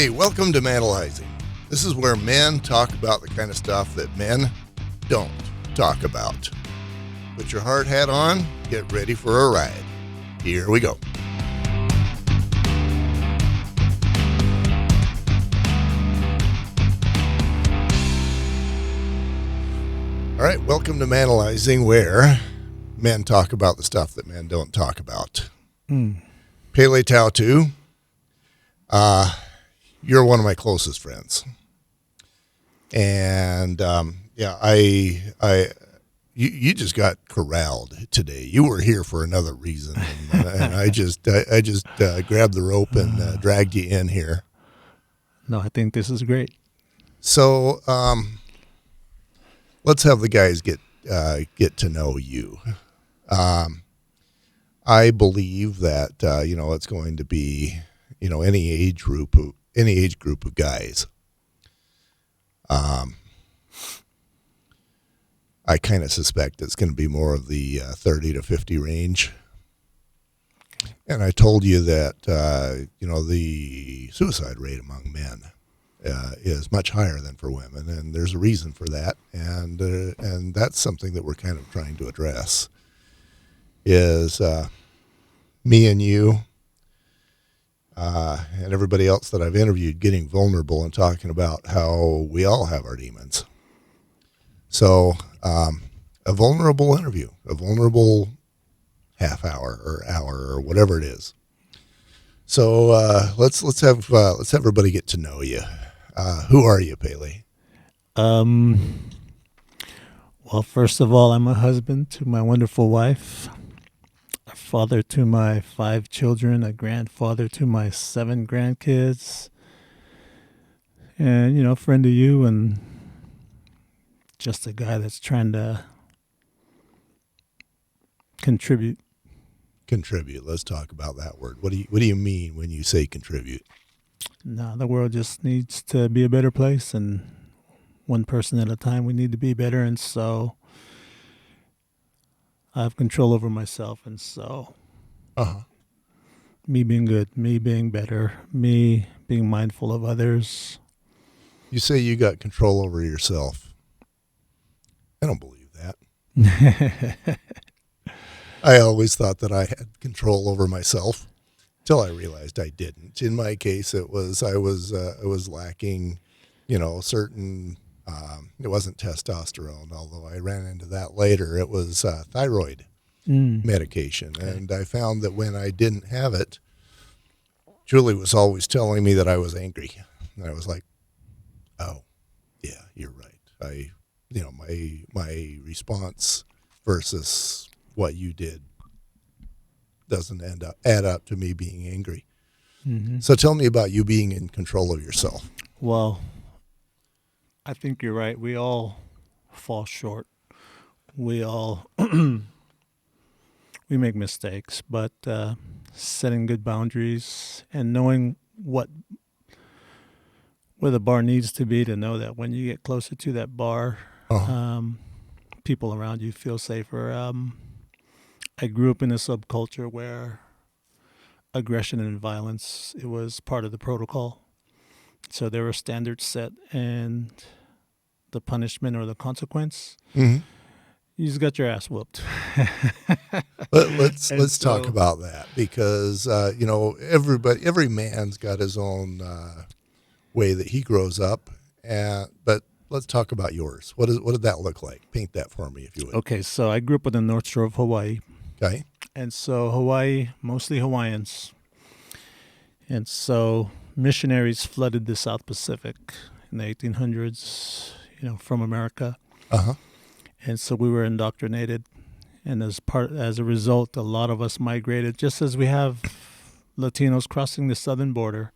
Hey, welcome to Manalizing. This is where men talk about the kind of stuff that men don't talk about. Put your hard hat on, get ready for a ride. Here we go. All right, welcome to Manalizing, where men talk about the stuff that men don't talk about. Pele Tautu, you're one of my closest friends, and you just got corralled today. You were here for another reason, and I just grabbed the rope and dragged you in here. No, I think this is great. So let's have the guys get to know you. I believe that it's going to be any age group of guys. I kind of suspect it's going to be more of the 30 to 50 range. And I told you that the suicide rate among men is much higher than for women, and there's a reason for that, and that's something that we're kind of trying to address. Is me and you and everybody else that I've interviewed getting vulnerable and talking about how we all have our demons. So a vulnerable interview, a vulnerable half hour or whatever it is. So let's have everybody get to know you. Who are you, Pele? Well, first of all, I'm a husband to my wonderful wife, a father to my 5 children, a grandfather to my 7 grandkids, and, friend to you, and just a guy that's trying to contribute. Contribute. Let's talk about that word. What do you mean when you say contribute? No, the world just needs to be a better place, and one person at a time we need to be better, and so I have control over myself, and so me being good, me being better, me being mindful of others. You say you got control over yourself. I don't believe that. I always thought that I had control over myself until I realized I didn't. In my case, I was lacking, certain. It wasn't testosterone, although I ran into that later. It was thyroid medication, and I found that when I didn't have it, Julie was always telling me that I was angry, and I was like, "Oh, yeah, you're right." My response versus what you did doesn't add up to me being angry. Mm-hmm. So tell me about you being in control of yourself. Well, I think you're right. We all fall short. We all we make mistakes, but setting good boundaries and knowing where the bar needs to be, to know that when you get closer to that bar, people around you feel safer. I grew up in a subculture where aggression and violence, it was part of the protocol. So there were standards set, and the punishment or the consequence, you just got your ass whooped. Let's talk about that, because every man's got his own way that he grows up, but let's talk about yours. What did that look like? Paint that for me, if you would. Okay, so I grew up on the North Shore of Hawaii. Okay. And so Hawaii, mostly Hawaiians. And so missionaries flooded the South Pacific in the 1800s, from America. And so we were indoctrinated. And as a result, a lot of us migrated, just as we have Latinos crossing the southern border.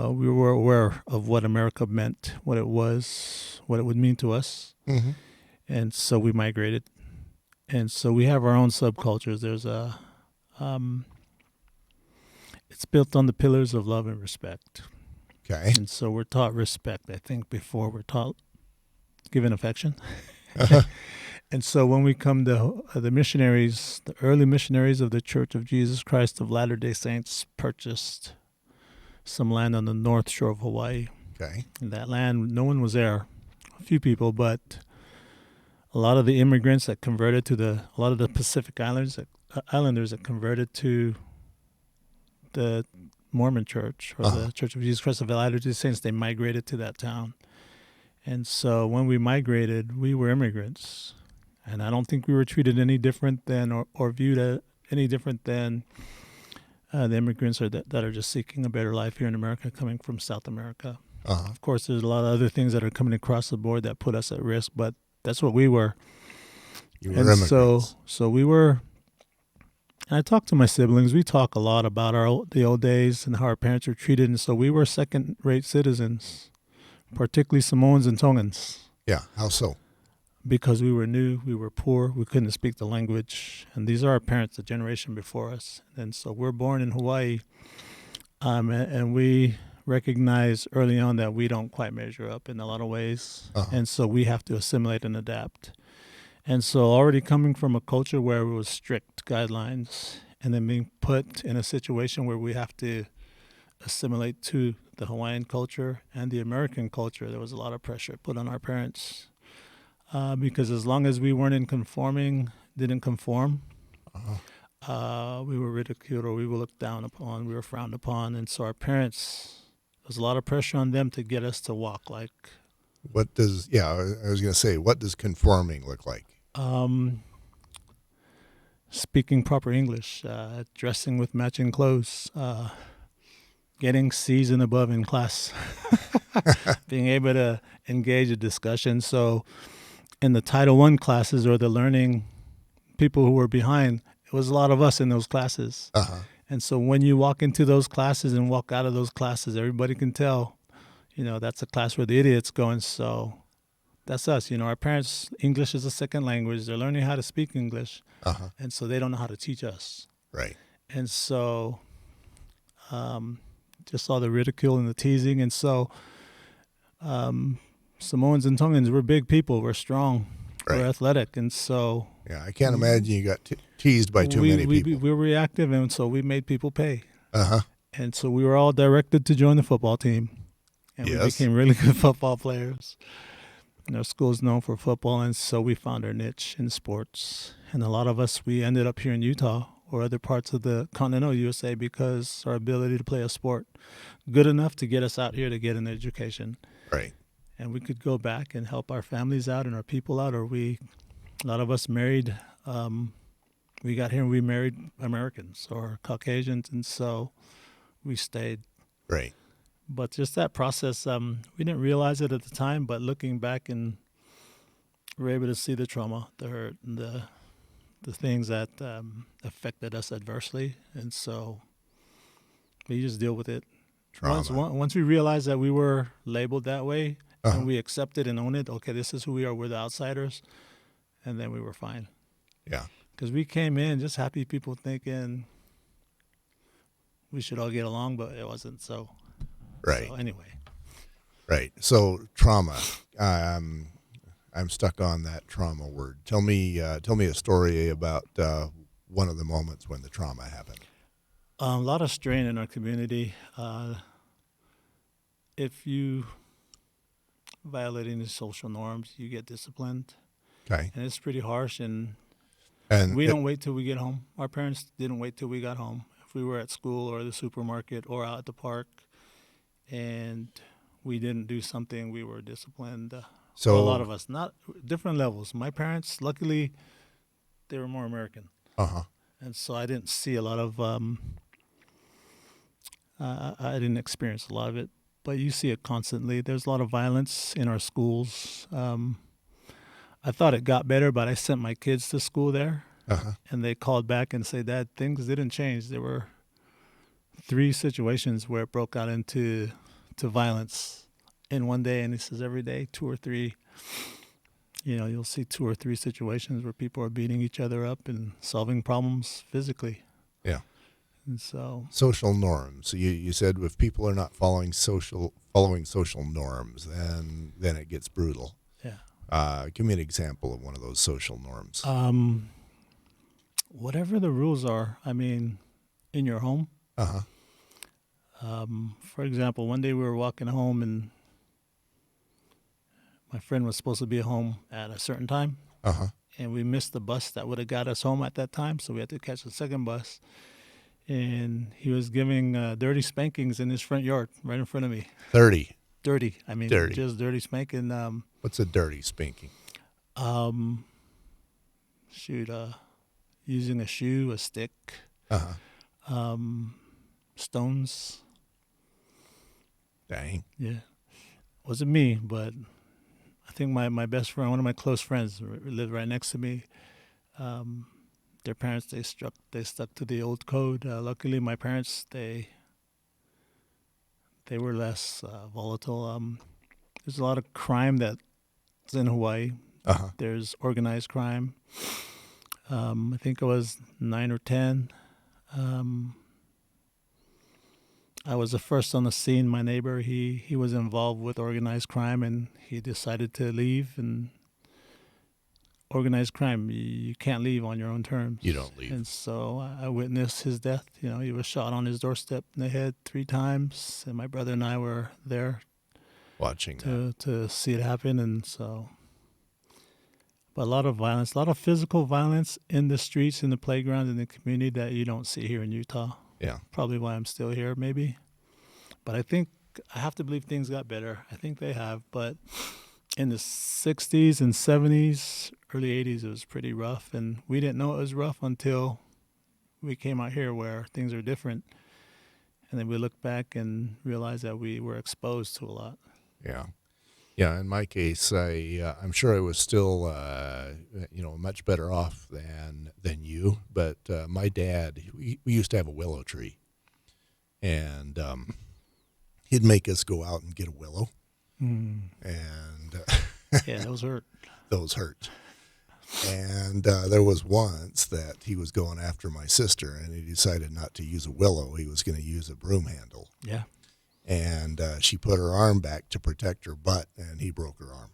We were aware of what America meant, what it was, what it would mean to us. Mm-hmm. And so we migrated. And so we have our own subcultures. There's it's built on the pillars of love and respect. Okay. And so we're taught respect, I think, before we're taught given affection. And so when we come to the missionaries, the early missionaries of the Church of Jesus Christ of Latter-day Saints purchased some land on the north shore of Hawaii. Okay. And that land, no one was there. A few people, but a lot of the immigrants that converted to a lot of the Pacific Islanders that converted to the Mormon Church or the Church of Jesus Christ of Latter-day Saints, they migrated to that town. And so when we migrated, we were immigrants. And I don't think we were treated any different than or viewed any different than the immigrants that are just seeking a better life here in America, coming from South America. Of course, there's a lot of other things that are coming across the board that put us at risk, but that's what we were. You were immigrants. So we were. And I talk to my siblings. We talk a lot about the old days and how our parents were treated, and so we were second-rate citizens, particularly Samoans and Tongans. Yeah, how so? Because we were new, we were poor, we couldn't speak the language, and these are our parents, the generation before us. And so we're born in Hawaii, and we recognize early on that we don't quite measure up in a lot of ways, and so we have to assimilate and adapt. And so already coming from a culture where it was strict guidelines, and then being put in a situation where we have to assimilate to the Hawaiian culture and the American culture, there was a lot of pressure put on our parents. Because as long as we didn't conform, we were ridiculed or we were looked down upon, we were frowned upon. And so our parents, there was a lot of pressure on them to get us to walk like. I was going to say, what does conforming look like? Speaking proper English, dressing with matching clothes, getting C's and above in class, being able to engage a discussion. So in the Title I classes or the learning people who were behind, it was a lot of us in those classes. And so when you walk into those classes and walk out of those classes, everybody can tell, that's a class where the idiot's going. So that's us. Our parents, English is a second language. They're learning how to speak English. And so they don't know how to teach us. Right. And so just all the ridicule and the teasing. And so Samoans and Tongans, we're big people. We're strong. Right. We're athletic. And so... Yeah, I can't imagine you got teased by too many people. We were reactive, and so we made people pay. And so we were all directed to join the football team. And we became really good football players. And our school's known for football, and so we found our niche in sports. And a lot of us, we ended up here in Utah or other parts of the continental USA because our ability to play a sport good enough to get us out here to get an education. Right. And we could go back and help our families out and our people out, or a lot of us married, we got here and we married Americans or Caucasians, and so we stayed. Right. But just that process, we didn't realize it at the time, but looking back and we're able to see the trauma, the hurt, and the things that affected us adversely, and so we just deal with it. Trauma. Once we realized that we were labeled that way, and we accepted and owned it, okay, this is who we are, we're the outsiders, and then we were fine. Yeah. Because we came in just happy people thinking we should all get along, but it wasn't so. Right. So anyway. Right. So trauma. I'm stuck on that trauma word. Tell me a story about one of the moments when the trauma happened. A lot of strain in our community. If you violate any social norms, you get disciplined. Okay. And it's pretty harsh, and we don't wait till we get home. Our parents didn't wait till we got home. If we were at school or the supermarket or out at the park and we didn't do something, we were disciplined. So a lot of us, not different levels. My parents, luckily, they were more American. And so I didn't see a lot of, I didn't experience a lot of it, but you see it constantly. There's a lot of violence in our schools. I thought it got better, but I sent my kids to school there, and they called back and said, Dad, things didn't change. There were 3 situations where it broke out into violence in one day, and he says every day, 2 or 3. You'll see 2 or 3 situations where people are beating each other up and solving problems physically. Yeah. And so social norms. So you said if people are not following social norms, then it gets brutal. Yeah. Give me an example of one of those social norms. Whatever the rules are, in your home. For example, one day we were walking home, and my friend was supposed to be home at a certain time, Uh-huh. and we missed the bus that would have got us home at that time, so we had to catch the second bus. And he was giving dirty spankings in his front yard, right in front of me. 30. Dirty, I mean, Dirty. just dirty spanking. What's a dirty spanking? Um, shoot, using a shoe, a stick, Uh-huh. Stones. Dang. Yeah, wasn't me, but I think my best friend, one of my close friends, lived right next to me. Their parents, they stuck to the old code. Luckily, my parents, they were less volatile. There's a lot of crime that's in Hawaii. Uh-huh. There's organized crime. I think I was 9 or 10. I was the first on the scene. My neighbor, he was involved with organized crime, and he decided to leave. And organized crime, you can't leave on your own terms. You don't leave. And so I witnessed his death. You know, he was shot on his doorstep in the head 3 times, and my brother and I were there Watching that. to see it happen. And so, but a lot of violence, a lot of physical violence in the streets, in the playground, in the community that you don't see here in Utah. Yeah. Probably why I'm still here, maybe. But I think I have to believe things got better. I think they have. But in the 60s and 70s, early 80s, it was pretty rough. And we didn't know it was rough until we came out here where things are different. And then we look back and realize that we were exposed to a lot. Yeah. Yeah, in my case, I'm sure I was still, much better off than you. But my dad, we used to have a willow tree, and he'd make us go out and get a willow, and Yeah, those hurt. those hurt. And there was once that he was going after my sister, and he decided not to use a willow; he was going to use a broom handle. Yeah. And she put her arm back to protect her butt, and he broke her arm.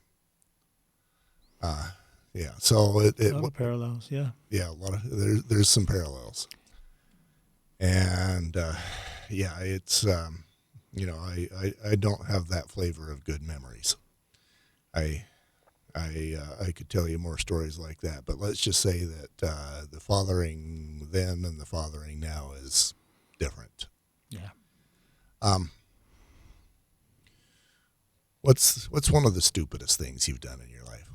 Yeah. So A lot of parallels, yeah. yeah, a lot of there's some parallels, and yeah, it's I don't have that flavor of good memories. I could tell you more stories like that, but let's just say that the fathering then and the fathering now is different. Yeah. What's one of the stupidest things you've done in your life?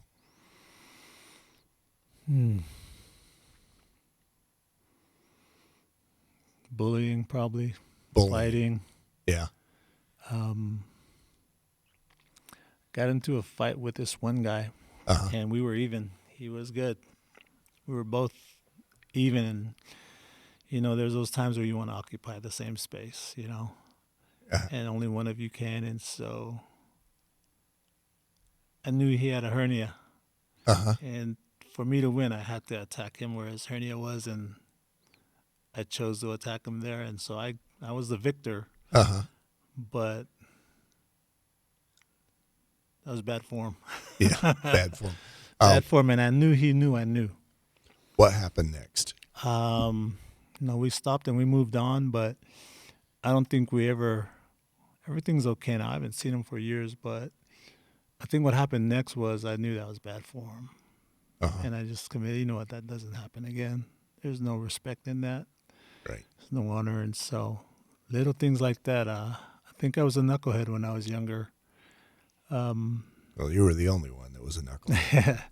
Bullying, probably. Bullying. Fighting. Yeah. Got into a fight with this one guy, Uh-huh. and we were even. He was good. We were both even. And, there's those times where you want to occupy the same space, Uh-huh. and only one of you can. And so I knew he had a hernia. Uh-huh. And for me to win, I had to attack him where his hernia was, and I chose to attack him there. And so I was the victor, Uh-huh. but that was bad form. Yeah. Bad form. Bad form, and I knew he knew I knew. What happened next? We stopped and we moved on, but I don't think everything's okay now. I haven't seen him for years, but I think what happened next was I knew that was bad form. Uh-huh. And I just committed, that doesn't happen again. There's no respect in that. Right. There's no honor. And so little things like that, I think I was a knucklehead when I was younger. Well, you were the only one that was a knucklehead.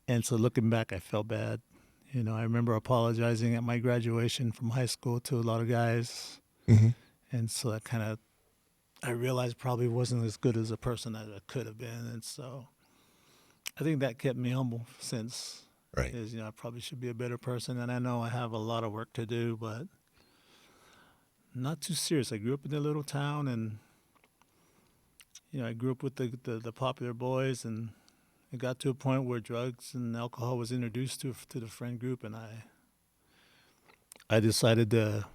And so looking back, I felt bad. I remember apologizing at my graduation from high school to a lot of guys. Mm-hmm. And so that I realized probably wasn't as good as a person as I could have been. And so I think that kept me humble since, Right. is, I probably should be a better person. And I know I have a lot of work to do, but not too serious. I grew up in a little town, and, I grew up with the popular boys, and it got to a point where drugs and alcohol was introduced to the friend group, and I decided to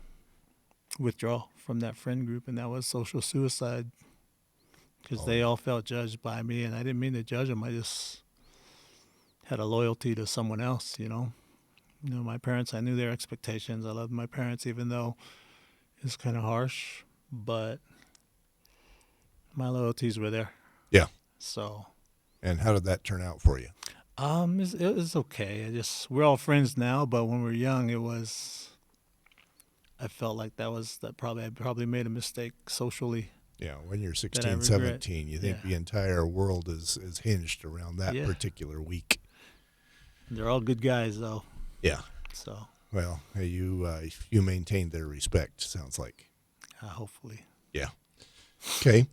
withdraw from that friend group, and that was social suicide, because they all felt judged by me, and I didn't mean to judge them. I just had a loyalty to someone else, my parents, I knew their expectations. I loved my parents, even though it's kind of harsh. but my loyalties were there. Yeah. So, And how did that turn out for you? it's okay. We're all friends now, but when we were young, I felt like I probably made a mistake socially Yeah, when you're that I 16, regret. 17, you Yeah. think the entire world is hinged around that Yeah. particular week. They're all good guys, though. Yeah. So, Well, hey, you maintained their respect, sounds like. hopefully. Yeah. Okay.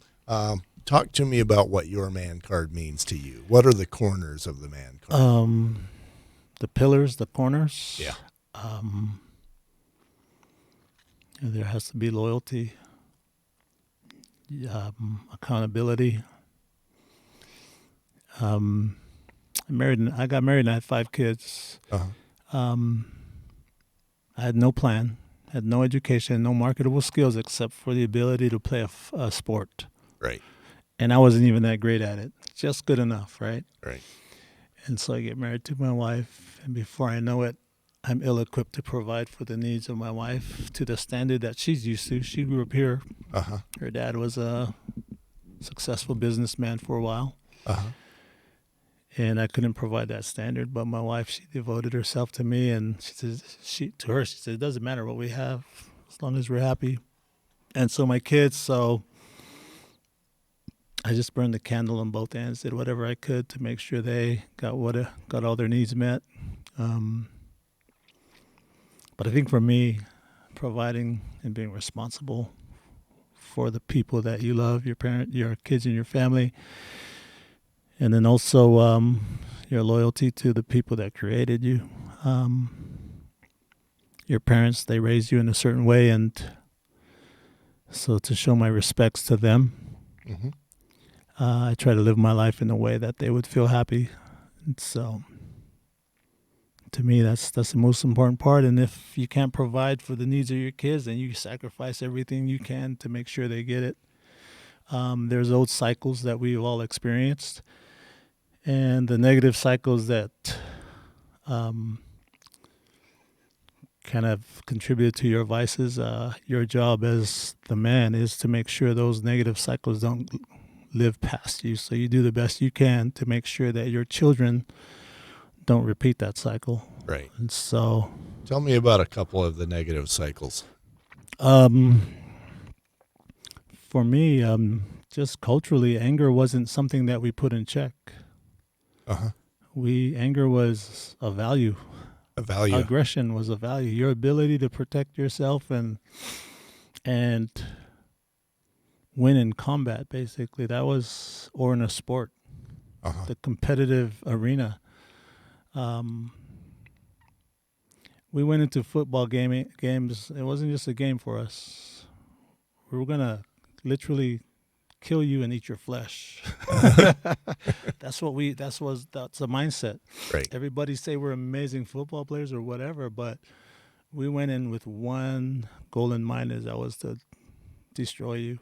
Talk to me about what your man card means to you. What are the corners of the man card? The pillars, the corners. Yeah. There has to be loyalty, accountability. I got married and I had 5 kids. Uh-huh. I had no plan, had no education, no marketable skills except for the ability to play a sport. Right. And I wasn't even that great at it, just good enough, right? Right. And so I get married to my wife, and before I know it, I'm ill-equipped to provide for the needs of my wife to the standard that she's used to. She grew up here. Uh-huh. Her dad was a successful businessman for a while. Uh-huh. And I couldn't provide that standard, but my wife, she devoted herself to me, and she said, it doesn't matter what we have as long as we're happy. And so my kids, so I just burned the candle on both ends, did whatever I could to make sure they got all their needs met. But I think for me, providing and being responsible for the people that you love, your kids, and your family, and then also your loyalty to the people that created you. Your parents, they raised you in a certain way, and so to show my respects to them, Mm-hmm. I try to live my life in a way that they would feel happy. And so to me, that's the most important part. And if you can't provide for the needs of your kids, then you sacrifice everything you can to make sure they get it. There's old cycles that we've all experienced, and the negative cycles that kind of contribute to your vices. Your job as the man is to make sure those negative cycles don't live past you. So you do the best you can to make sure that your children don't repeat that cycle. Right. And so, Tell me about a couple of the negative cycles. for me, just culturally, anger wasn't something that we put in check. Uh-huh. Anger was a value. A value. Aggression was a value. Your ability to protect yourself and win in combat, basically, or in a sport, Uh-huh. the competitive arena. We went into football games. It wasn't just a game for us. We were gonna literally kill you and eat your flesh. That's a mindset. Right. Everybody say we're amazing football players or whatever, but we went in with one goal in mind, is that was to destroy you.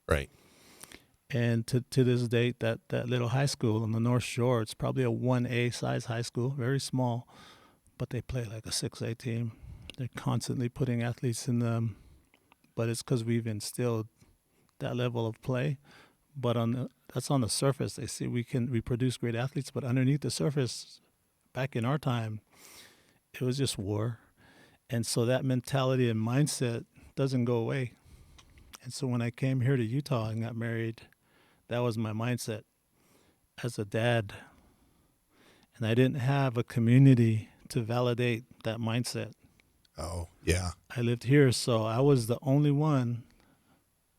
Right. And to this date, that little high school on the North Shore, it's probably a 1A size high school, very small, but they play like a 6A team. They're constantly putting athletes in them, but it's because we've instilled that level of play. But that's on the surface. They see we produce great athletes, but underneath the surface, back in our time, it was just war. And so that mentality and mindset doesn't go away. And so when I came here to Utah and got married, that was my mindset as a dad. And I didn't have a community to validate that mindset. Oh, yeah. I lived here, so I was the only one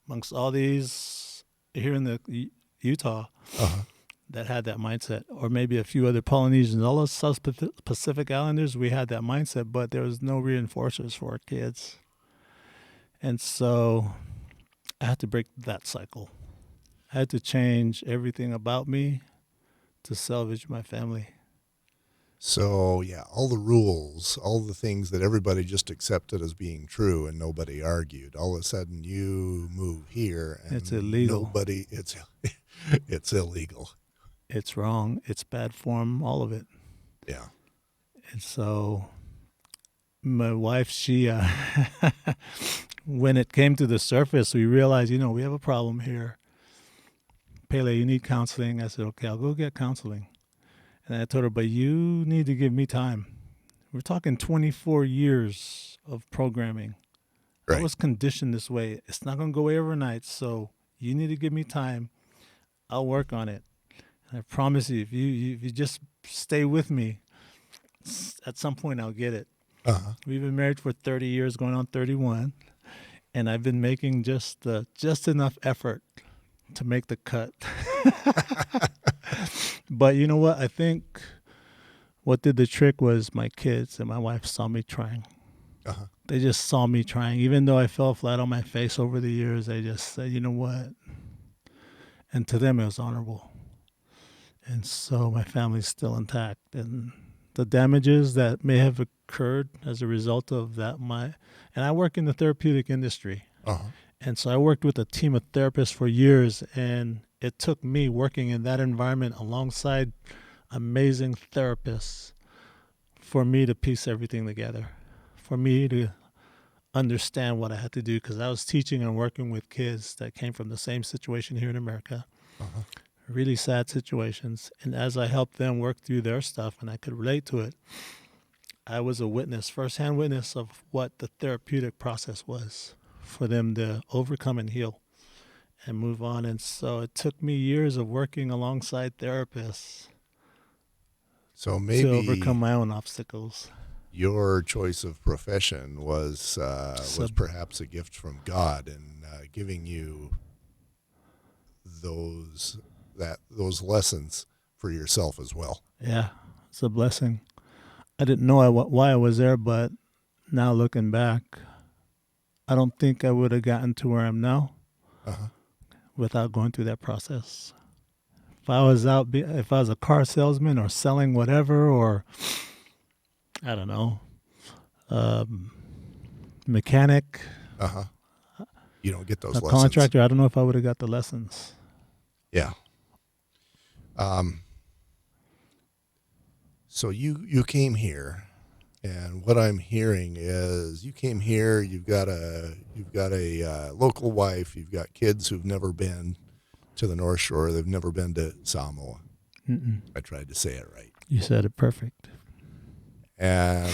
amongst all these here in the Utah Uh-huh. that had that mindset, or maybe a few other Polynesians. All those South Pacific Islanders, we had that mindset, but there was no reinforcers for our kids. And so I had to break that cycle. I had to change everything about me to salvage my family. So, yeah, all the rules, all the things that everybody just accepted as being true and nobody argued. All of a sudden you move here and It's illegal. It's illegal. It's wrong. It's bad form, all of it. Yeah. And so my wife, when it came to the surface, we realized, we have a problem here. Pele, you need counseling. I said, okay, I'll go get counseling. And I told her, but you need to give me time. We're talking 24 years of programming. I Right. was conditioned this way. It's not going to go away overnight. So you need to give me time. I'll work on it. And I promise you, if you just stay with me, at some point I'll get it. Uh-huh. We've been married for 30 years, going on 31. And I've been making just enough effort to make the cut. But you know what? I think what did the trick was my kids and my wife saw me trying. Uh-huh. They just saw me trying. Even though I fell flat on my face over the years, they just said, you know what? And to them, it was honorable. And so my family's still intact. And the damages that may have occurred as a result of that, and I work in the therapeutic industry. Uh-huh. And so I worked with a team of therapists for years, and it took me working in that environment alongside amazing therapists for me to piece everything together, for me to understand what I had to do, because I was teaching and working with kids that came from the same situation here in America, Uh-huh. really sad situations. And as I helped them work through their stuff and I could relate to it, I was a witness, firsthand witness of what the therapeutic process was for them to overcome and heal and move on. And so it took me years of working alongside therapists So to maybe overcome my own obstacles. your choice of profession was perhaps a gift from God in giving you those lessons for yourself as well. Yeah, it's a blessing. I didn't know why I was there, but now looking back, I don't think I would have gotten to where I'm now Uh-huh. without going through that process. If I was a car salesman or selling whatever, or I don't know, mechanic, Uh-huh. You don't get those a lessons. contractor, I don't know if I would have got the lessons. Yeah. So you came here, and what I'm hearing is you came here. You've got a local wife. You've got kids who've never been to the North Shore. They've never been to Samoa. Mm-mm. I tried to say it right. You said it perfect. And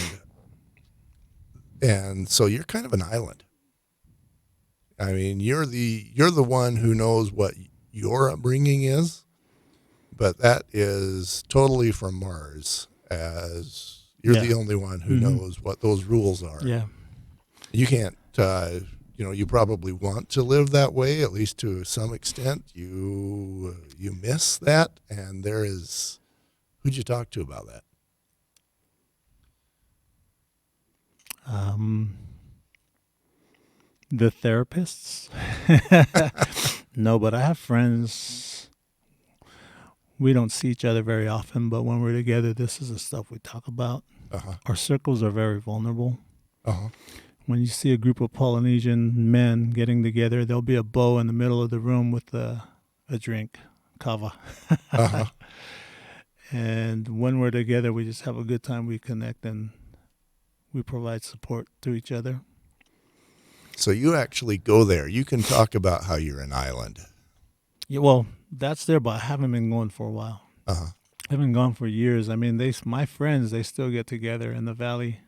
so you're kind of an island. I mean, you're the one who knows what your upbringing is, but that is totally from Mars, as you're the only one who knows what those rules are. Yeah. You can't, you probably want to live that way, at least to some extent. You miss that, and who'd you talk to about that? The therapists? No, but I have friends. We don't see each other very often, but when we're together, this is the stuff we talk about. Uh-huh. Our circles are very vulnerable. Uh-huh. When you see a group of Polynesian men getting together, there'll be a bow in the middle of the room with a drink, kava. Uh-huh. And when we're together, we just have a good time. We connect and we provide support to each other. So you actually go there. You can talk about how you're an island. Yeah, well, that's there, but I haven't been going for a while. Uh-huh. I've been gone for years. I mean, my friends, they still get together in the valley.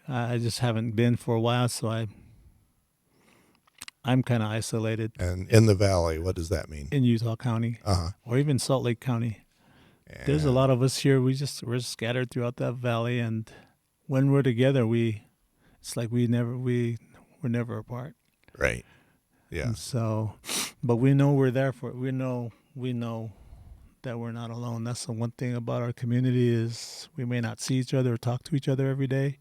I just haven't been for a while, so I'm kind of isolated. And in the valley, what does that mean? In Utah County, Uh-huh. or even Salt Lake County. And There's a lot of us here. We're scattered throughout that valley, and when we're together, it's like we're never apart. Right. Yeah. And so, but we know we're there for it. We know that we're not alone. That's the one thing about our community is we may not see each other or talk to each other every day,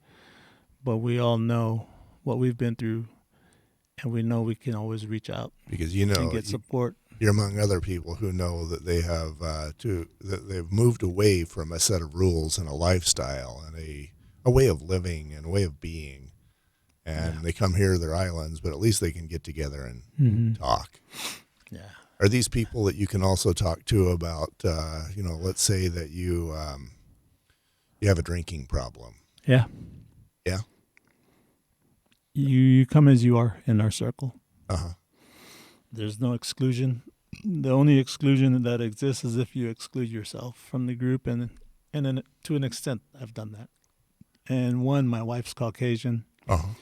but we all know what we've been through, and we know we can always reach out Because and get support. You're among other people who know that they have that they've moved away from a set of rules and a lifestyle and a way of living and a way of being, and they come here to their islands, but at least they can get together and talk. Yeah. Are these people that you can also talk to about? Let's say that you have a drinking problem. Yeah. Yeah. You come as you are in our circle. Uh-huh. There's no exclusion. The only exclusion that exists is if you exclude yourself from the group, and then to an extent, I've done that. And one, my wife's Caucasian. Uh-huh.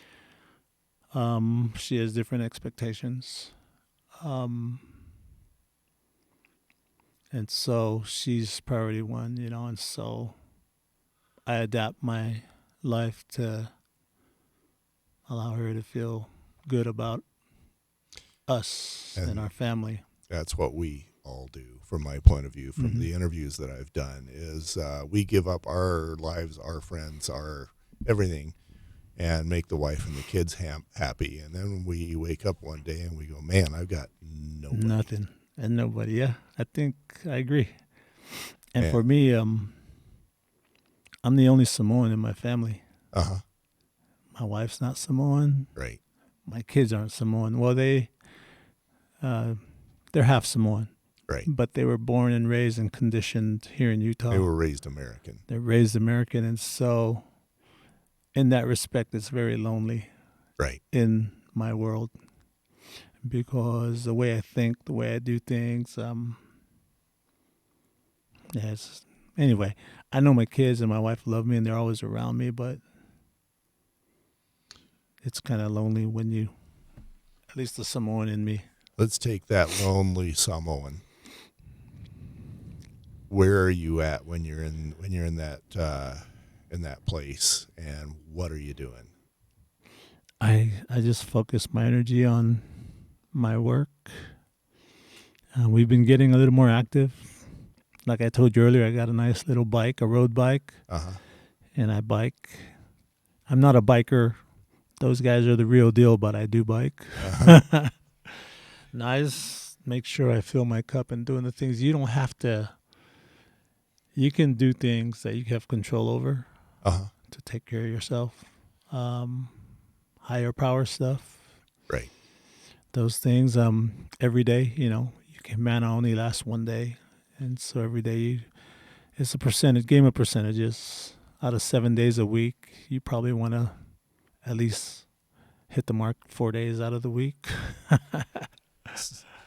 She has different expectations. And so she's priority one, and so I adapt my life to allow her to feel good about us and our family. That's what we all do, from my point of view, from the interviews that I've done, is we give up our lives, our friends, our everything, and make the wife and the kids happy. And then we wake up one day and we go, man, I've got nobody. Nothing and nobody. Yeah, I think I agree. And for me, I'm the only Samoan in my family. Uh-huh. My wife's not Samoan. Right. My kids aren't Samoan. Well, they're half Samoan. Right. But they were born and raised and conditioned here in Utah. They were raised American. They're raised American, and so in that respect, it's very lonely. Right. In my world, because the way I think, the way I do things, anyway, I know my kids and my wife love me and they're always around me, but it's kind of lonely when you, at least the Samoan in me. Let's take that lonely Samoan. Where are you at when you're in that place, and what are you doing? I just focus my energy on my work. We've been getting a little more active. Like I told you earlier, I got a nice little bike, a road bike, and I bike. I'm not a biker. Those guys are the real deal, but I do bike. And I just make sure I fill my cup and doing the things. You don't have to. You can do things that you have control over to take care of yourself. Higher power stuff. Right. Those things. Every day, you can mana only last one day. And so every day, it's a game of percentages. Out of 7 days a week, you probably want to at least hit the mark 4 days out of the week.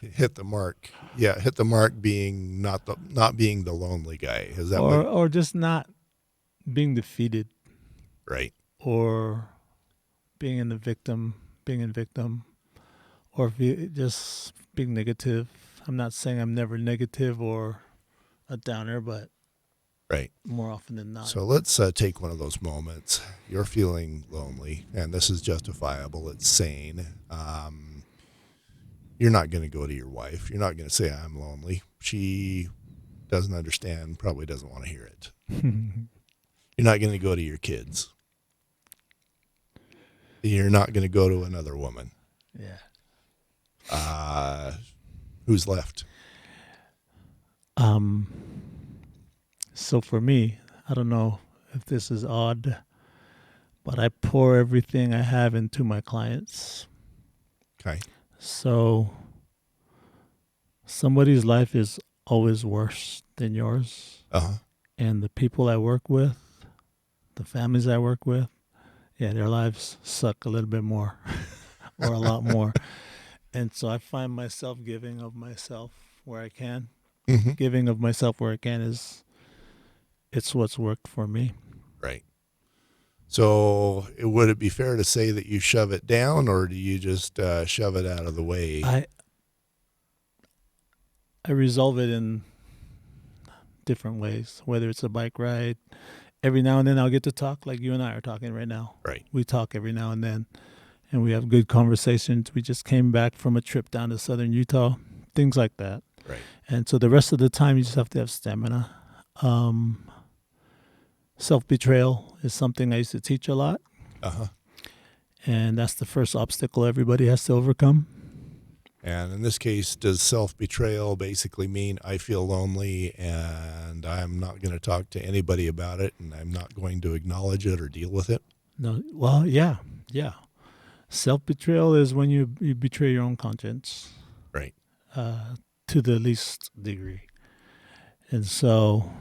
Hit the mark. Yeah, hit the mark being not being the lonely guy. Is that or just not being defeated. Right. Or being in victim, or just being negative. I'm not saying I'm never negative or a downer, but right, more often than not. So let's take one of those moments. You're feeling lonely, and this is justifiable. It's sane. You're not going to go to your wife. You're not going to say, I'm lonely. She doesn't understand, probably doesn't want to hear it. You're not going to go to your kids. You're not going to go to another woman. Yeah. Who's left? So for me, I don't know if this is odd, but I pour everything I have into my clients. Okay. So somebody's life is always worse than yours. And the people I work with, the families I work with, yeah, their lives suck a little bit more or a lot more. And so I find myself giving of myself where I can. Giving of myself where I can it's what's worked for me. Right. So would it be fair to say that you shove it down, or do you just shove it out of the way? I resolve it in different ways, whether it's a bike ride. Every now and then I'll get to talk like you and I are talking right now. Right. We talk every now and then, and we have good conversations. We just came back from a trip down to southern Utah, things like that. Right. And so the rest of the time you just have to have stamina. Self-betrayal is something I used to teach a lot. And that's the first obstacle everybody has to overcome. And in this case, does self-betrayal basically mean I feel lonely and I'm not going to talk to anybody about it and I'm not going to acknowledge it or deal with it? No, well, yeah. Self-betrayal is when you betray your own conscience. Right. To the least degree. And so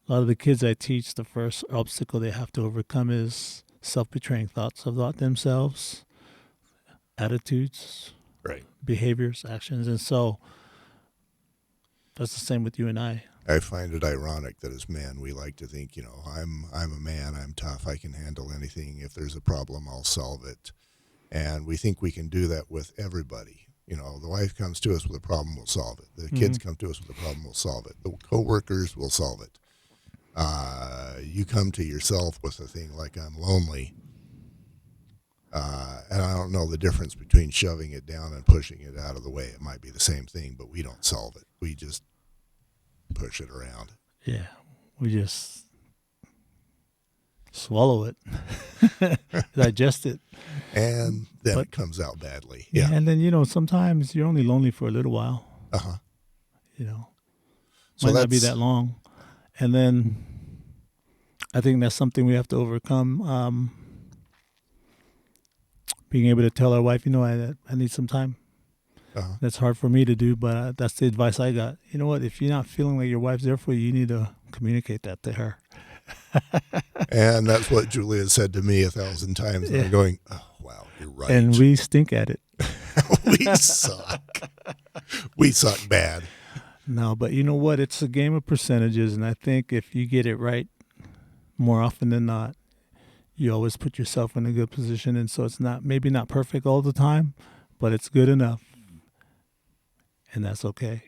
a lot of the kids I teach, the first obstacle they have to overcome is self-betraying thoughts about themselves, attitudes, Right. behaviors, actions. And so that's the same with you and I. I find it ironic that as men we like to think, I'm a man, I'm tough, I can handle anything. If there's a problem, I'll solve it. And we think we can do that with everybody. The wife comes to us with a problem, we'll solve it. The kids come to us with a problem, we'll solve it. The coworkers will solve it. You come to yourself with a thing like I'm lonely, and I don't know the difference between shoving it down and pushing it out of the way. It might be the same thing, but we don't solve it. We just push it around. Yeah, we just swallow it, digest it. And then it comes out badly. Yeah. Yeah. And then, sometimes you're only lonely for a little while. Uh-huh. Might not be that long. And then I think that's something we have to overcome. Being able to tell our wife, I need some time. Uh-huh. That's hard for me to do, but that's the advice I got. You know what? If you're not feeling like your wife's there for you, you need to communicate that to her. And that's what Julia said to me 1,000 times. And I'm going, oh, wow, you're right. And we stink at it. We suck. We suck bad. No, but you know what? It's a game of percentages, and I think if you get it right more often than not, you always put yourself in a good position. And so it's maybe not perfect all the time, but it's good enough. And that's okay.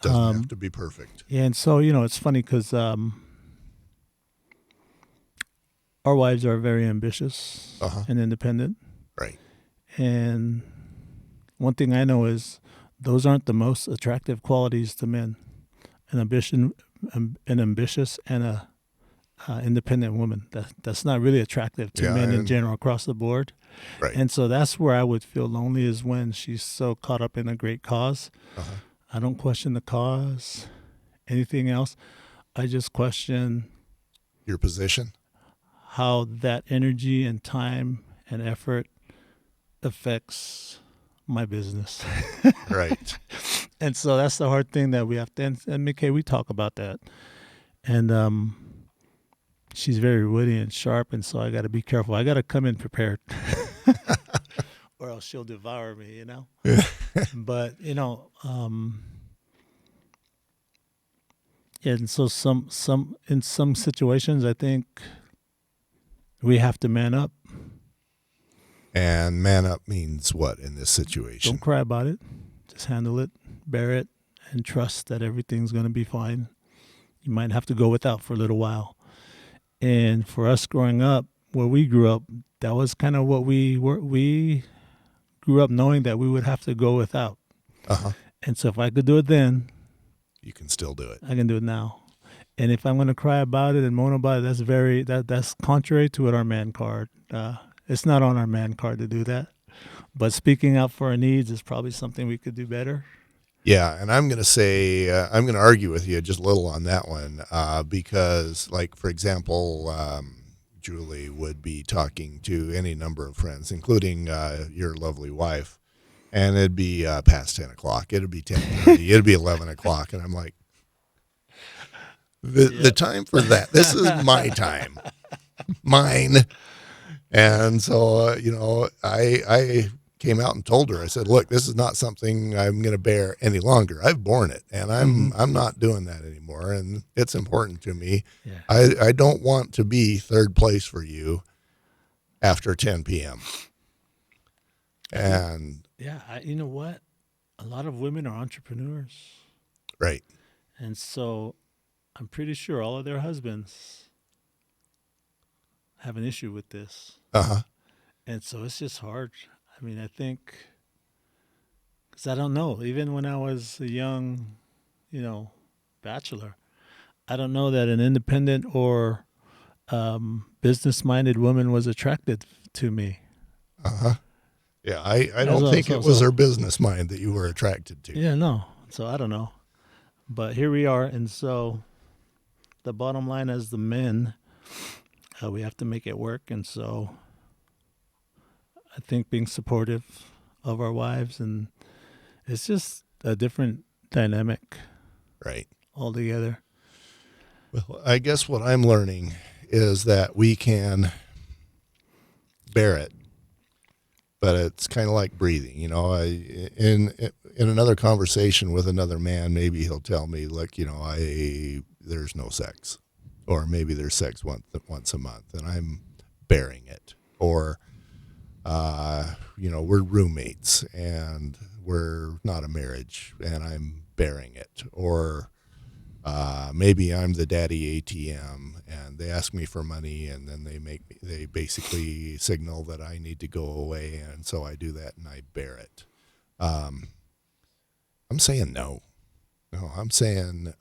Doesn't have to be perfect. Yeah, and so, it's funny because our wives are very ambitious and independent. Right. And one thing I know is those aren't the most attractive qualities to men. An ambitious and a independent woman. That's not really attractive to men in general across the board. Right. And so that's where I would feel lonely, is when she's so caught up in a great cause. I don't question the cause, anything else. I just question your position, how that energy and time and effort affects my business. Right. And so that's the hard thing that we have to, and McKay, we talk about that. And she's very witty and sharp, and so I got to be careful. I got to come in prepared, or else she'll devour me, But, and so in some situations, I think we have to man up. And man up means what in this situation? Don't cry about it. Just handle it, bear it, and trust that everything's going to be fine. You might have to go without for a little while. And for us growing up, where we grew up, that was kind of what we were. We grew up knowing that we would have to go without. And so if I could do it then, you can still do it. I can do it now. And if I'm going to cry about it and moan about it, that's contrary to what our man card. It's not on our man card to do that. But speaking out for our needs is probably something we could do better. Yeah, and I'm going to say, I'm going to argue with you just a little on that one, because, like, for example, Julie would be talking to any number of friends, including your lovely wife, and it'd be past 10 o'clock. It'd be 10:30. It'd be 11 o'clock, and I'm like, the time for that, this is my time, mine. And so, I came out and told her, I said, look, this is not something I'm going to bear any longer. I've borne it, and I'm not doing that anymore. And it's important to me. Yeah. I don't want to be third place for you after 10 p.m. And yeah, you know what? A lot of women are entrepreneurs. Right. And so I'm pretty sure all of their husbands have an issue with this. And so it's just hard. I mean, I think, because I don't know, even when I was a young, bachelor, I don't know that an independent or business-minded woman was attracted to me. Yeah, I don't think it was her business mind that you were attracted to. Yeah, no. So I don't know. But here we are. And so the bottom line as the men, we have to make it work. And so I think being supportive of our wives, and it's just a different dynamic. Right. Altogether. Well, I guess what I'm learning is that we can bear it, but it's kind of like breathing. In another conversation with another man, maybe he'll tell me, look, there's no sex, or maybe there's sex once a month, and I'm bearing it, or we're roommates and we're not a marriage, and I'm bearing it, or maybe I'm the daddy ATM and they ask me for money, and then they basically signal that I need to go away, and so I do that and I bear it. I'm saying no. No, I'm saying,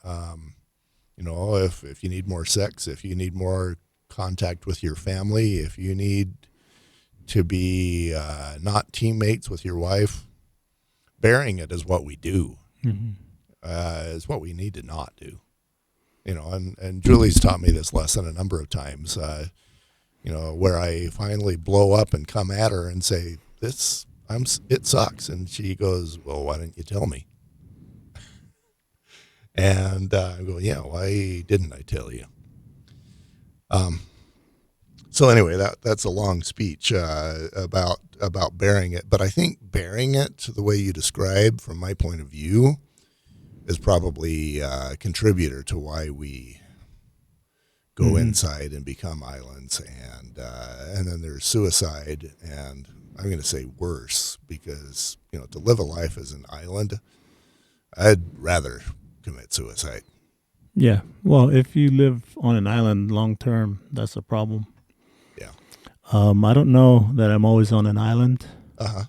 if you need more sex, if you need more contact with your family, if you need to be not teammates with your wife, bearing it is what we do. Mm-hmm. Is what we need to not do. And Julie's taught me this lesson a number of times, where I finally blow up and come at her and say, it sucks. And she goes, well, why didn't you tell me? And I go, yeah, why didn't I tell you? So anyway, that's a long speech about bearing it. But I think bearing it the way you describe, from my point of view, is probably a contributor to why we go Mm-hmm. inside and become islands, and then there's suicide, and I'm going to say worse, because to live a life as an island, I'd rather commit suicide. Yeah. Well, if you live on an island long term, that's a problem. Yeah. I don't know that I'm always on an island. Uh-huh.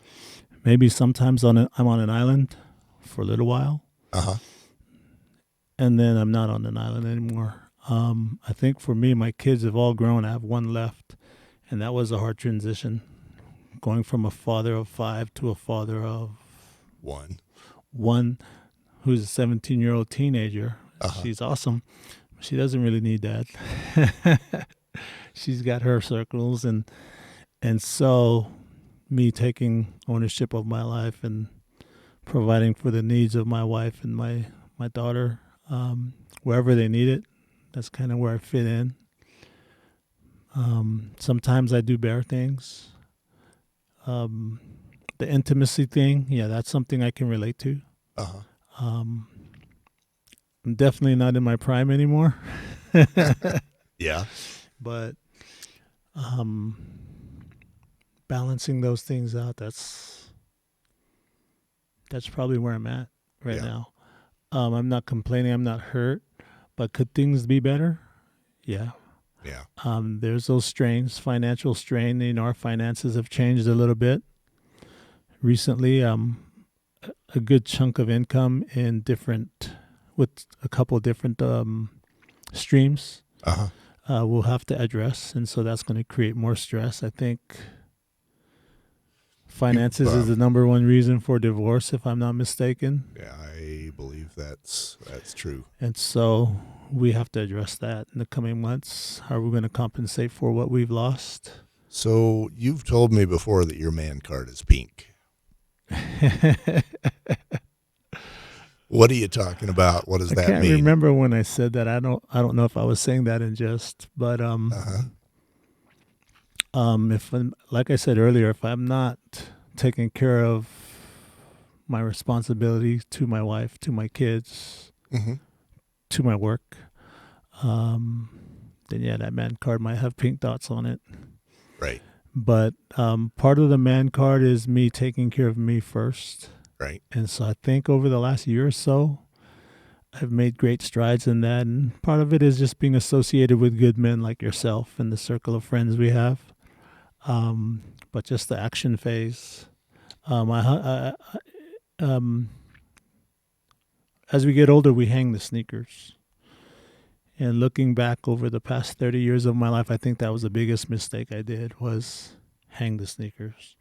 Maybe sometimes I'm on an island for a little while. Uh-huh. And then I'm not on an island anymore. I think for me, my kids have all grown. I have one left, and that was a hard transition, going from a father of 5 to a father of one who's a 17-year-old teenager. Uh-huh. She's awesome. She doesn't really need that. She's got her circles, and so me taking ownership of my life and providing for the needs of my wife and my daughter, wherever they need it. That's kind of where I fit in. Sometimes I do bear things. The intimacy thing, yeah, that's something I can relate to. Uh-huh. I'm definitely not in my prime anymore. Yeah. But balancing those things out, that's probably where I'm at right now. I'm not complaining. I'm not hurt. But could things be better? Yeah. Yeah. There's those strains, financial strain. Our finances have changed a little bit recently. A good chunk of income with a couple of different streams. Uh-huh. We'll have to address, and so that's going to create more stress. I think finances is the number one reason for divorce, if I'm not mistaken. Yeah, I believe that's true. And so we have to address that in the coming months. How are we going to compensate for what we've lost? So you've told me before that your man card is pink. What are you talking about? What does that mean? I can't remember when I said that. I don't know if I was saying that in jest, but if like I said earlier, if I'm not taking care of my responsibility to my wife, to my kids, mm-hmm. to my work, then yeah, that man card might have pink dots on it. Right. But part of the man card is me taking care of me first. Right. And so I think over the last year or so, I've made great strides in that. And part of it is just being associated with good men like yourself and the circle of friends we have. But just the action phase. As we get older, we hang the sneakers. And looking back over the past 30 years of my life, I think that was the biggest mistake I did, was hang the sneakers.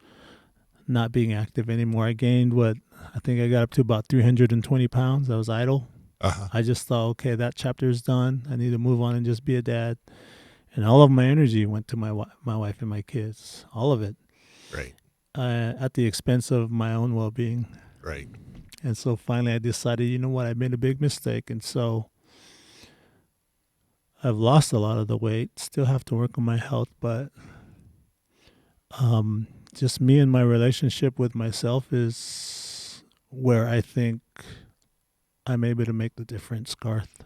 Not being active anymore. I gained I think I got up to about 320 pounds. I was idle. Uh-huh. I just thought, okay, that chapter is done. I need to move on and just be a dad. And all of my energy went to my wife and my kids. All of it. Right. At the expense of my own well-being. Right. And so finally I decided, you know what, I made a big mistake. And so I've lost a lot of the weight. Still have to work on my health, but just me and my relationship with myself is where I think I'm able to make the difference, Garth.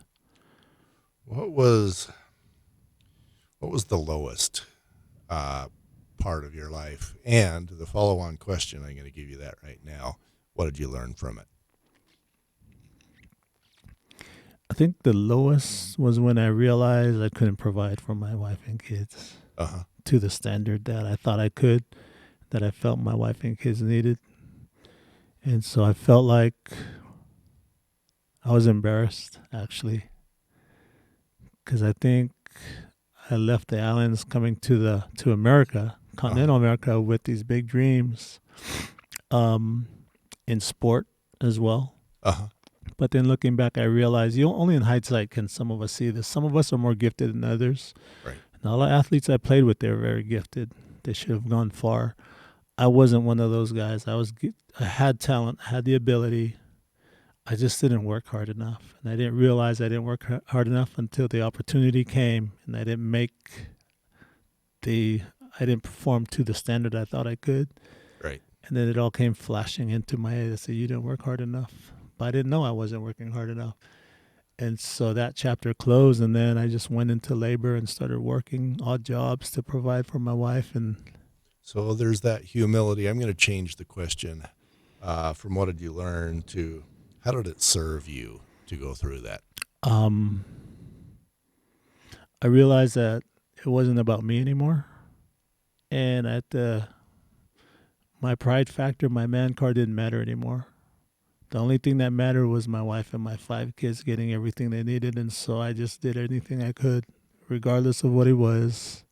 What was the lowest part of your life? And the follow-on question, I'm going to give you that right now. What did you learn from it? I think the lowest was when I realized I couldn't provide for my wife and kids to the standard that I thought I could, that I felt my wife and kids needed. And so I felt like I was embarrassed, actually, because I think I left the islands coming to America, continental America, with these big dreams, in sport as well. But then looking back, I realized only in hindsight can some of us see this. Some of us are more gifted than others. Right. And all the athletes I played with, they were very gifted. They should have gone far. I wasn't one of those guys. I had talent, I had the ability. I just didn't work hard enough. And I didn't realize I didn't work hard enough until the opportunity came, and I didn't perform to the standard I thought I could. Right. And then it all came flashing into my head. I said, you didn't work hard enough. But I didn't know I wasn't working hard enough. And so that chapter closed, and then I just went into labor and started working odd jobs to provide for my wife. And so there's that humility. I'm going to change the question from what did you learn to how did it serve you to go through that? I realized that it wasn't about me anymore. And my pride factor, my man card didn't matter anymore. The only thing that mattered was my wife and my 5 kids getting everything they needed. And so I just did anything I could, regardless of what it was.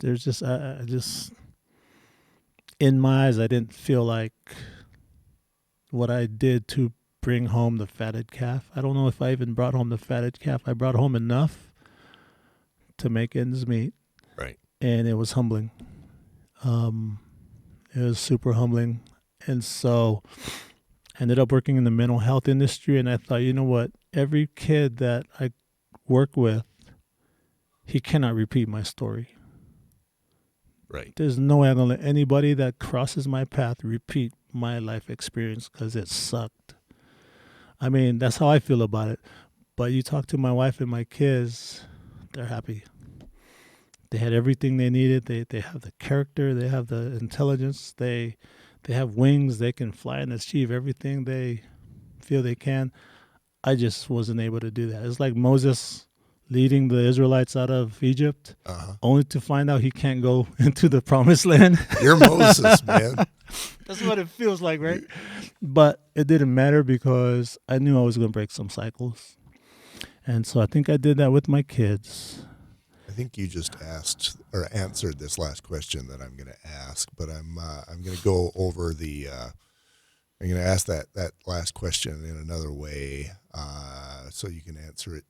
There's just, I just, in my eyes, I didn't feel like what I did to bring home the fatted calf. I don't know if I even brought home the fatted calf. I brought home enough to make ends meet. Right. And it was humbling. It was super humbling. And so I ended up working in the mental health industry, and I thought, you know what? Every kid that I work with, he cannot repeat my story. Right. There's no way I'm going to let anybody that crosses my path repeat my life experience, because it sucked. I mean, that's how I feel about it. But you talk to my wife and my kids, they're happy. They had everything they needed. They have the character. They have the intelligence. They have wings. They can fly and achieve everything they feel they can. I just wasn't able to do that. It's like Moses leading the Israelites out of Egypt, only to find out he can't go into the promised land. You're Moses, man. That's what it feels like, right? But it didn't matter because I knew I was going to break some cycles. And so I think I did that with my kids. I think you just asked or answered this last question that I'm going to ask, but I'm going to go over I'm going to ask that last question in another way, so you can answer it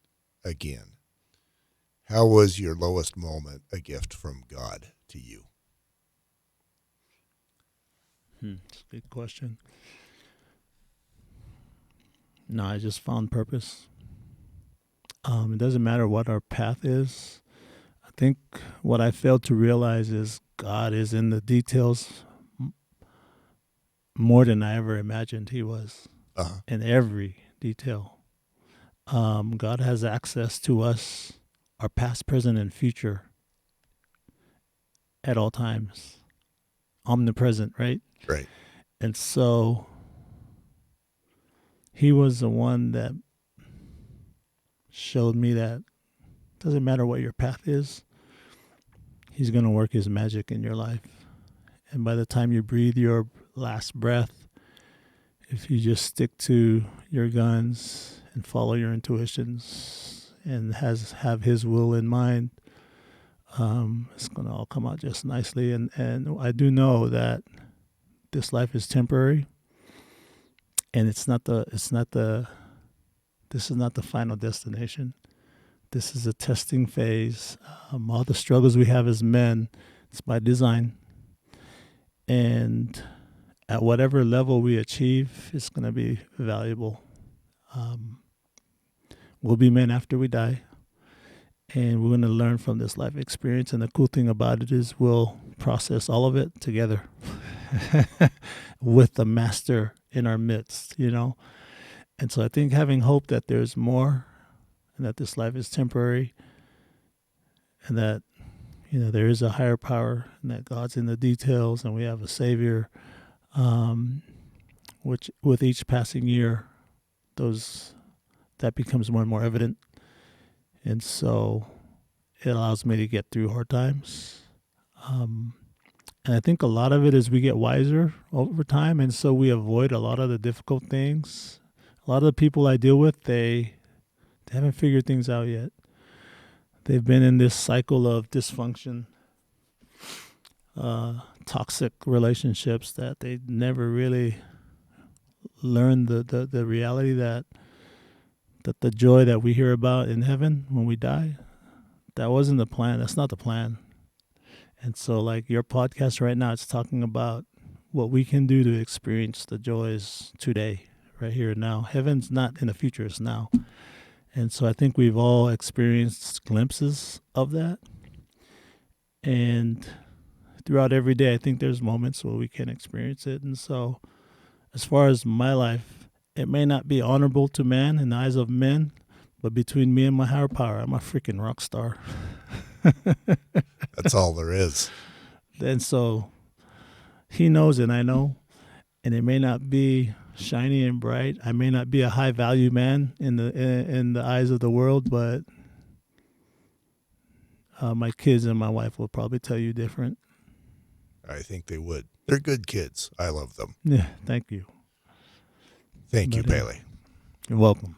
again. How was your lowest moment a gift from God to you? That's a good question. No, I just found purpose. It doesn't matter what our path is. I think what I failed to realize is God is in the details more than I ever imagined he was, in every detail. God has access to us, our past, present, and future at all times. Omnipresent, right? Right. And so he was the one that showed me that it doesn't matter what your path is, he's going to work his magic in your life. And by the time you breathe your last breath, if you just stick to your guns and follow your intuitions and have his will in mind, it's going to all come out just nicely. And I do know that this life is temporary, and this is not the final destination. This is a testing phase. All the struggles we have as men, it's by design. And at whatever level we achieve, it's going to be valuable. We'll be men after we die, and we're going to learn from this life experience. And the cool thing about it is we'll process all of it together with the master in our midst, you know. And so I think having hope that there's more and that this life is temporary and that, you know, there is a higher power and that God's in the details and we have a Savior, which with each passing year, that becomes more and more evident. And so it allows me to get through hard times. And I think a lot of it is we get wiser over time, and so we avoid a lot of the difficult things. A lot of the people I deal with, they haven't figured things out yet. They've been in this cycle of dysfunction, toxic relationships that they never really learned the reality that the joy that we hear about in heaven when we die, that wasn't the plan. That's not the plan. And so like your podcast right now, it's talking about what we can do to experience the joys today, right here and now. Heaven's not in the future, it's now. And so I think we've all experienced glimpses of that. And throughout every day, I think there's moments where we can experience it. And so as far as my life, it may not be honorable to man in the eyes of men, but between me and my higher power, I'm a freaking rock star. That's all there is. And so he knows and I know, and it may not be shiny and bright. I may not be a high value man in the eyes of the world, but my kids and my wife will probably tell you different. I think they would. They're good kids. I love them. Yeah, thank you. Thank you, Pele. You're welcome.